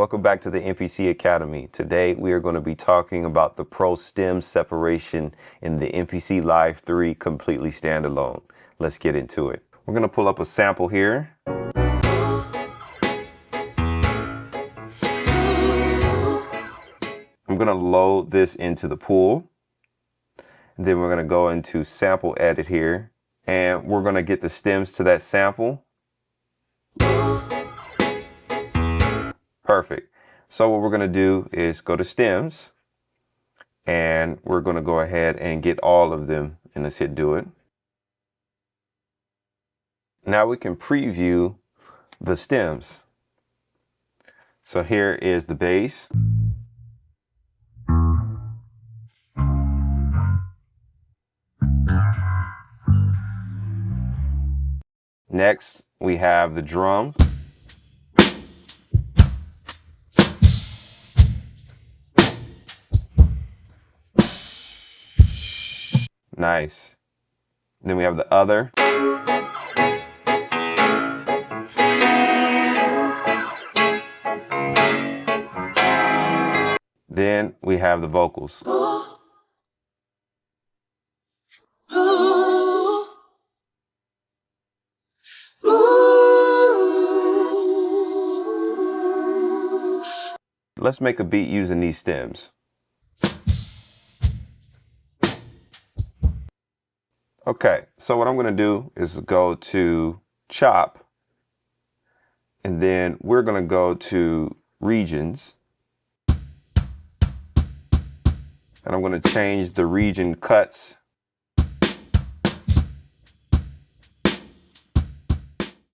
Welcome back to the MPC Academy. Today we are going to be talking about the pro stem separation in the MPC Live III completely standalone. Let's get into it. We're going to pull up a sample here. I'm going to load this into the pool. And then we're going to go into sample edit here, and we're going to get the stems to that sample. Perfect. So what we're going to do is go to stems, and we're going to go ahead and get all of them, and let's hit do it. Now we can preview the stems. So here is the base. Next, we have the drum. Nice. Then we have the other. Then we have the vocals. Let's make a beat using these stems. Okay, so what I'm going to do is go to chop, and then we're going to go to regions, and I'm going to change the region cuts.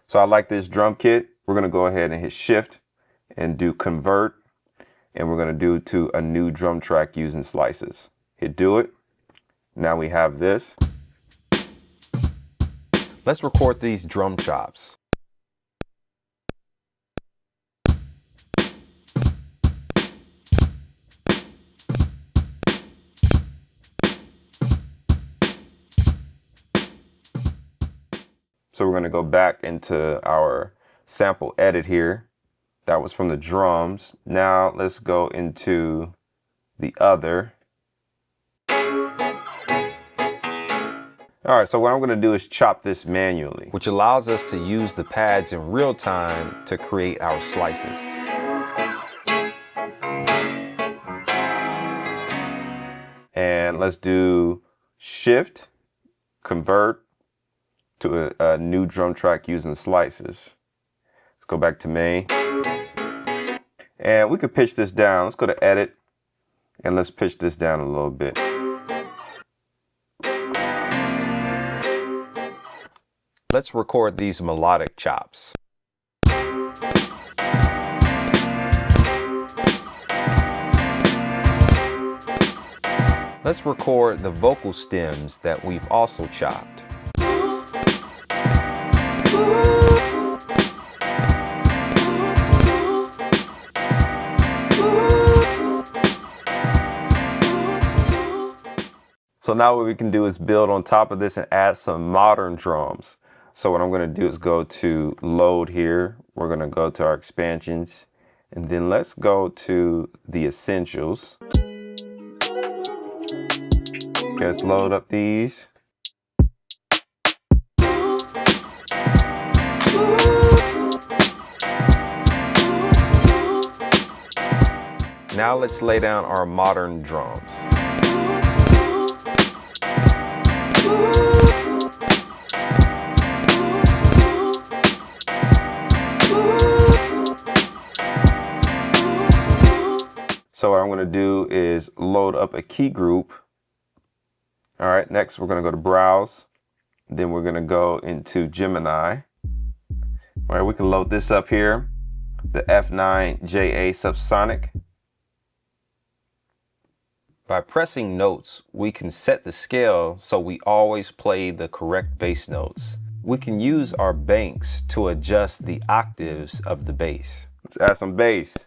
So I like this drum kit. We're going to go ahead and hit shift and do convert, and we're going to do to a new drum track using slices. Hit do it. Now we have this. Let's record these drum chops. So we're going to go back into our sample edit here. That was from the drums. Now let's go into the other. All right, so what I'm going to do is chop this manually, which allows us to use the pads in real time to create our slices. And let's do shift, convert to a new drum track using slices. Let's go back to main. And we could pitch this down. Let's go to edit, and let's pitch this down a little bit. Let's record these melodic chops. Let's record the vocal stems that we've also chopped. So now what we can do is build on top of this and add some modern drums. So what I'm going to do is go to load here. We're going to go to our expansions, and then let's go to the essentials. Okay, let's load up these. Now let's lay down our modern drums. So what I'm going to do is load up a key group. All right, next we're going to go to browse. Then we're going to go into Gemini. All right, we can load this up here. The F9JA subsonic. By pressing notes, we can set the scale so we always play the correct bass notes. We can use our banks to adjust the octaves of the bass. Let's add some bass.